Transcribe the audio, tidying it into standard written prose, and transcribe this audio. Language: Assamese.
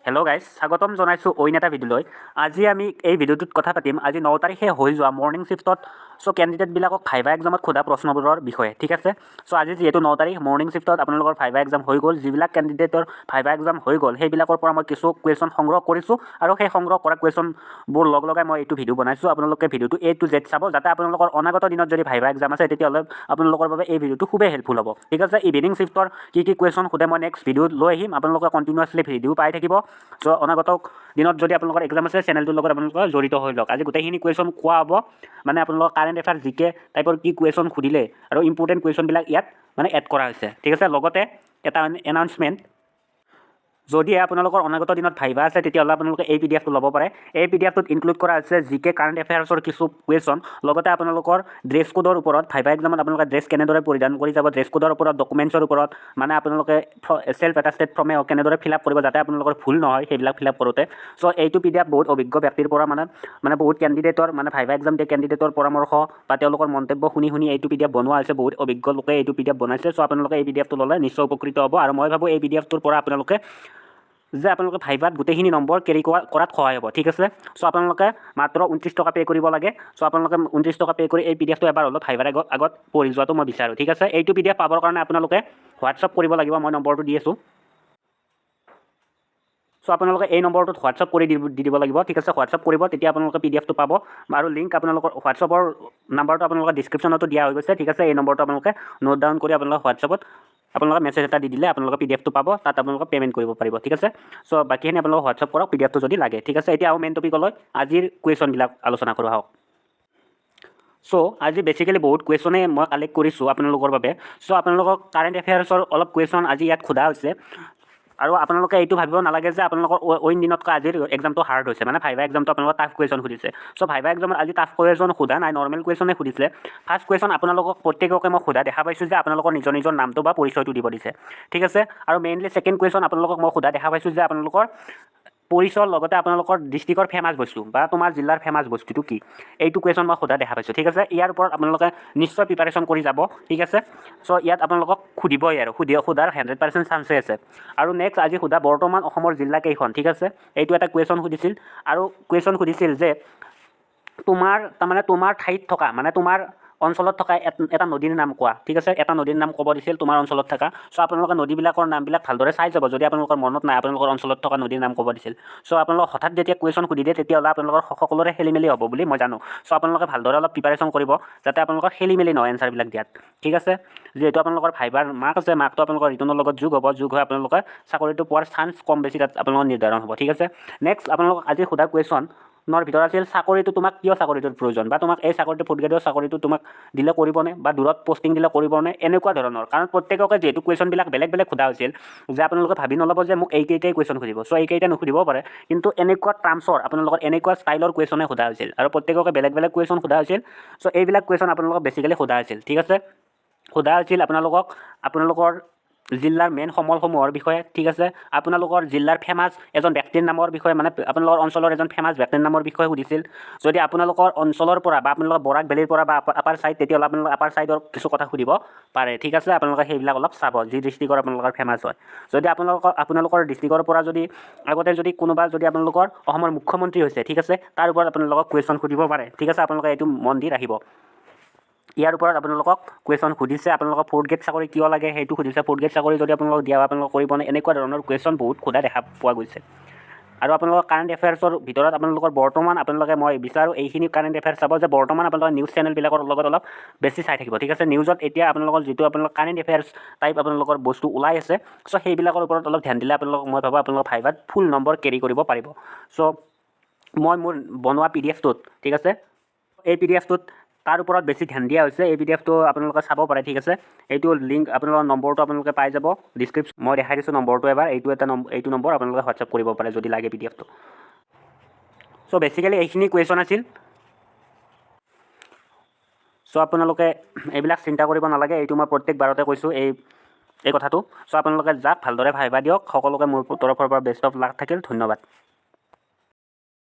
হেল্ল' গাইজ, স্বাগতম জনাইছোঁ অইন এটা ভিডিঅ'লৈ। আজি আমি এই ভিডিঅ'টোত কথা পাতিম আজি 9 তাৰিখে হৈ যোৱা মৰ্ণিং শ্বিফ্টত কেণ্ডিডেটবিলাকক ভাইভা এক্সামত সোধা প্ৰশ্নবোৰৰ বিষয়ে, ঠিক আছে। আজি যিহেতু 9 তাৰিখ মৰ্ণিং শ্বিফ্টত আপোনালোকৰ ভাইভা এক্সাম হৈ গ'ল। যিবিলাক কেণ্ডিডেটৰ ভাইভা এক্সাম হৈ গ'ল সেইবিলাকৰ পৰা মই কিছু কুৱেশ্যন সংগ্ৰহ কৰিছোঁ আৰু সেই সংগ্ৰহ কৰা কুৱেশ্যনবোৰ লগাই মই এইটো ভিডিঅ' বনাইছোঁ। আপোনালোকে ভিডিঅ'টো A to Z চাব, যাতে আপোনালোকৰ অনাগত দিনত যদি ভাইভা এক্সাম আছে তেতিয়াহ'লে আপোনালোকৰ বাবে এই ভিডিঅ'টো খুবেই হেল্পফুল হ'ব, ঠিক আছে। ইভিনিং শ্বিফ্টৰ কি কুৱেশ্যন সোধে মই নেক্সট ভিডিঅ'ত লৈ আহিম। আপোনালোকে কণ্টিনিউৱাছলি ভিডিঅ' পাই থাকিব। অনাগত দিনত যদি আপোনালোকৰ এক্সাম আছে চেনেলটোৰ লগত আপোনালোকে জড়িত হৈ লওক। আজি গোটেইখিনি কুৱেশ্যন কোৱা হ'ব, মানে আপোনালোকৰ কাৰেণ্ট এফেয়াৰ জিকে টাইপৰ কি কুৱেশ্যন সুধিলে আৰু ইম্পৰ্টেণ্ট কুৱেশ্যনবিলাক ইয়াত এড কৰা হৈছে, ঠিক আছে। লগতে এটা এনাউন্সমেণ্ট, যদি আপোনালোকৰ অনাগত দিনত ভাইভা আছে তেতিয়াহ'লে আপোনালোকে এই PDF-টো ল'ব পাৰে। এই PDF-টোত ইনক্লুড কৰা হৈছে জিকে কাৰেণ্ট এফেয়াৰ্ছৰ কিছু কুৱেশ্যন, লগতে আপোনালোকৰ ড্ৰেছ কোডৰ ওপৰত, ভাইভা এক্সামত আপোনালোকে ড্ৰেছ কেনেদৰে পৰিধান কৰি যাব, ড্ৰেছ কোডৰ ওপৰত, ডকুমেণ্টছৰ ওপৰত, মানে আপোনালোকে চেল্ফ এটাষ্টেড ফৰ্মে কেনেদৰে ফিল আপ কৰিব যাতে আপোনালোকৰ ভুল নহয় সেইবিলাক ফিল আপ কৰোঁতে। এইটো PDF বহুত অভিজ্ঞ ব্যক্তিৰ পৰা মানে বহুত কেণ্ডিডেটৰ ভাইভা এক্সাম দিয়া কেণ্ডিডেটৰ পৰামৰ্শ বা তেওঁলোকৰ মন্তব্য শুনি এইটো PDF বনোৱা হৈছে। বহুত অভিজ্ঞ লোকে এইটো PDF বনাইছে। আপোনালোকে এই PDF-টো ল'লে নিশ্চয় উপকৃত হ'ব আৰু মই ভাবোঁ এই PDF-টোৰ পৰা আপোনালোকে ভাইভাত গোটেইখিনি নম্বৰ কেৰি কৰাত সহায় হ'ব, ঠিক আছে। আপোনালোকে মাত্ৰ 29 টকা পে' কৰিব লাগে। আপোনালোকে 29 টকা পে' কৰি এই PDF-টো এবাৰ হ'লেও ভাইভাৰ আগত পঢ়ি যোৱাটো মই বিচাৰোঁ, ঠিক আছে। এইটো PDF পাবৰ কাৰণে আপোনালোকে হোৱাটছআপ কৰিব লাগিব। মই নম্বৰটো দি আছোঁ। আপোনালোকে এই নম্বৰটোত হোৱাটছআপ কৰি দি দিব লাগিব, ঠিক আছে। হোৱাটছআপ কৰিব, তেতিয়া আপোনালোকে PDF-টো পাব আৰু লিংক আপোনালোকৰ হোৱাটছআপৰ নাম্বাৰটো আপোনালোকৰ ডিছক্ৰিপশ্যনতো দিয়া হৈ গৈছে, ঠিক আছে। এই নম্বৰটো আপোনালোকে নোট ডাউন কৰি আপোনালোকে হোৱাটছআপত আপোনালোকে মেছেজ এটা দি দিলে আপোনালোকে PDF-টো পাব, তাত আপোনালোকে পে'মেণ্ট কৰিব পাৰিব, ঠিক আছে। বাকীখিনি আপোনালোকে হোৱাটছআপ কৰক PDF-টো যদি লাগে, ঠিক আছে। এতিয়া আৰু মেইন টপিকলৈ আজিৰ কুৱেশ্যনবিলাক আলোচনা কৰোঁ আহক। আজি বেছিকেলি বহুত কুৱেশ্যনে মই কালেক্ট কৰিছোঁ আপোনালোকৰ বাবে। আপোনালোকক কাৰেণ্ট এফেয়াৰ্ছৰ অলপ কুৱেশ্যন আজি ইয়াত সোধা হৈছে আৰু আপোনালোকে এইটো ভাবিব নালাগে যে আপোনালোকৰ অইন দিনতকৈ আজিৰ এক্সামটো হাৰ্ড হৈছে, মানে ভাইভা এক্সামটো আপোনালোকৰ টাফ কুৱেশ্যন সুধিছে। ভাইভা এক্সামত আজি টাফ কুৱেশ্যন সোধা নাই, নৰ্মেল কুৱেশ্যনে সুধিছে। ফাৰ্ষ্ট কুৱেশ্যন আপোনালোকক প্ৰত্যেককে মই সোধা দেখা পাইছোঁ যে আপোনালোকৰ নিজৰ নামটো বা পৰিচয়টো দিব দিছে, ঠিক আছে। আৰু মেইনলি ছেকেণ্ড কুৱেশ্যন আপোনালোকক মই সোধা দেখা পাইছোঁ যে আপোনালোকৰ পৰিচয়ৰ লগতে আপোনালোকৰ ডিষ্ট্ৰিক্টৰ ফেমাছ বস্তু বা তোমাৰ জিলাৰ ফেমাছ বস্তুটো কি, এইটো কুৱেশ্যন মই সোধা দেখা পাইছোঁ, ঠিক আছে। ইয়াৰ ওপৰত আপোনালোকে নিশ্চয় প্ৰিপাৰেশ্যন কৰি যাব, ঠিক আছে। ইয়াত আপোনালোকক সুধিবই আৰু সোধাৰ 100% চান্সে আছে। আৰু নেক্সট আজি সোধা বৰ্তমান অসমৰ জিলা কেইখন, ঠিক আছে। এইটো এটা কুৱেশ্যন সুধিছিল আৰু কুৱেশ্যন সুধিছিল যে তোমাৰ ঠাইত থকা, মানে তোমাৰ অঞ্চলত থকা এটা নদীৰ নাম কোৱা, ঠিক আছে। এটা নদীৰ নাম ক'ব দিছিল তোমাৰ অঞ্চলত থকা। আপোনালোকে নদীবিলাকৰ নামবিলাক ভালদৰে চাই যাব, যদি আপোনালোকৰ মনত নাই আপোনালোকৰ অঞ্চলত থকা নদীৰ নাম ক'ব দিছিল। আপোনালোকক হঠাৎ যেতিয়া কুৱেশ্যন সুধি দিয়ে তেতিয়াহ'লে আপোনালোকৰ সকলোৰে খেলিমেলি হ'ব বুলি মই জানো। আপোনালোকে ভালদৰে অলপ প্ৰিপাৰেশ্যন কৰিব যাতে আপোনালোকৰ খেলিমেলি নহয় এনচাৰবিলাক দিয়াত, ঠিক আছে। যিহেতু আপোনালোকৰ ভাইভাৰ মাৰ্ক আছে, মাৰ্কটো আপোনালোকৰ ৰিটাৰ্ণৰ লগত যোগ হ'ব, যোগ হৈ আপোনালোকে চাকৰিটো পোৱাৰ চান্স কম বেছি তাত আপোনালোকৰ নিৰ্ধাৰণ হ'ব, ঠিক আছে। নেক্সট আপোনালোকক আজি সোধা কুৱেশ্যনৰ ভিতৰত আছিল চাকৰিটো তোমাক কিয় চাকৰিটোৰ প্ৰয়োজন, বা তোমাক এই চাকৰিটো ফ'ৰ্থ গ্ৰেডৰ চাকৰিটো তোমাক দিলে কৰিবনে, বা দূৰত পষ্টিং দিলে কৰিবনে, এনেকুৱা ধৰণৰ। কাৰণ প্ৰত্যেককে যিহেতু কুৱেশ্যনবিলাক বেলেগ বেলেগ সোধা হৈছিল, যে আপোনালোকে ভাবি নল'ব যে মোক এইকেইটাই কুৱেশ্যন সুধিব। এইকেইটা নুসুধিবও পাৰে, কিন্তু এনেকুৱা টাৰ্মছৰ আপোনালোকৰ এনেকুৱা ষ্টাইলৰ কুৱেশ্যনে সোধা হৈছিল আৰু প্ৰত্যেককে বেলেগ বেলেগ কুৱেশ্যন সোধা হৈছিল। এইবিলাক কুৱেশ্যন আপোনালোকক বেছিকেলি সোধা হৈছিল, ঠিক আছে। সোধা হৈছিল আপোনালোকৰ জিলাৰ মেইন সমলসমূহৰ বিষয়ে, ঠিক আছে। আপোনালোকৰ জিলাৰ ফেমাছ এজন ব্যক্তিৰ নামৰ বিষয়ে, মানে আপোনালোকৰ অঞ্চলৰ এজন ফেমাছ ব্যক্তিৰ নামৰ বিষয়ে সুধিছিল। যদি আপোনালোকৰ অঞ্চলৰ পৰা বা আপোনালোকৰ বৰাক ভেলীৰ পৰা বা আপাৰ ছাইড, তেতিয়াহ'লে আপোনালোকৰ আপাৰ ছাইডৰ কিছু কথা সুধিব পাৰে, ঠিক আছে। আপোনালোকে সেইবিলাক অলপ চাব, যি ডিষ্ট্ৰিক্টৰ আপোনালোকৰ ফেমাছ হয়। যদি আপোনালোকৰ ডিষ্ট্ৰিক্টৰ পৰা আগতে কোনোবা আপোনালোকৰ অসমৰ মুখ্যমন্ত্ৰী হৈছে, ঠিক আছে, তাৰ ওপৰত আপোনালোকক কুৱেশ্যন সুধিব পাৰে, ঠিক আছে। আপোনালোকে এইটো মন দি ৰাখিব। ইয়াৰ ওপৰত আপোনালোকক কুৱেশ্যন সুধিছে, আপোনালোকক ফ'ৰ্থ গ্ৰেড চাকৰি কিয় লাগে সেইটো সুধিছে। ফ'ৰ্থ গ্ৰেড চাকৰি যদি আপোনালোকক দিয়া আপোনালোকে কৰিবনে, এনেকুৱা ধৰণৰ কুৱেশ্যন বহুত সোধা দেখা পোৱা গৈছে। আৰু আপোনালোকৰ কাৰেণ্ট এফেয়াৰ্ছৰ ভিতৰত আপোনালোকৰ বৰ্তমান মই বিচাৰোঁ এইখিনি কাৰেণ্ট এফেয়াৰ্ছ চাব যে বৰ্তমান আপোনালোকৰ নিউজ চেনেলবিলাকৰ লগত অলপ বেছি চাই থাকিব, ঠিক আছে। নিউজত এতিয়া আপোনালোকৰ যিটো কাৰেণ্ট এফেয়াৰ্ছ টাইপ আপোনালোকৰ বস্তু ওলাই আছে, সেইবিলাকৰ ওপৰত অলপ ধ্যান দিলে মই ভাবোঁ আপোনালোকৰ ভাইভাত ফুল নম্বৰ কেৰি কৰিব পাৰিব। মই মোৰ বনোৱা PDFটোত, ঠিক আছে, এই PDFটোত তাৰ ওপৰত বেছি ধ্যান দিয়া হৈছে। এই PDFটো আপোনালোকে চাব পাৰে, ঠিক আছে। এইটো লিংক আপোনালোকৰ নম্বৰটো আপোনালোকে পাই যাব ডিছক্ৰিপশ্যন, মই দেখাই দিছোঁ নম্বৰটো এবাৰ। এইটো নম্বৰ আপোনালোকে হোৱাটছআপ কৰিব পাৰে যদি লাগে PDFটো। বেছিকেলি এইখিনি কুৱেশ্যন আছিল। আপোনালোকে এইবিলাক চিন্তা কৰিব নালাগে, এইটো মই প্ৰত্যেকবাৰতে কৈছোঁ এই কথাটো। আপোনালোকে যাক ভালদৰে ভাইভা দিয়ক। সকলোকে মোৰ তৰফৰ পৰা বেষ্ট অফ লাক থাকিল। ধন্যবাদ।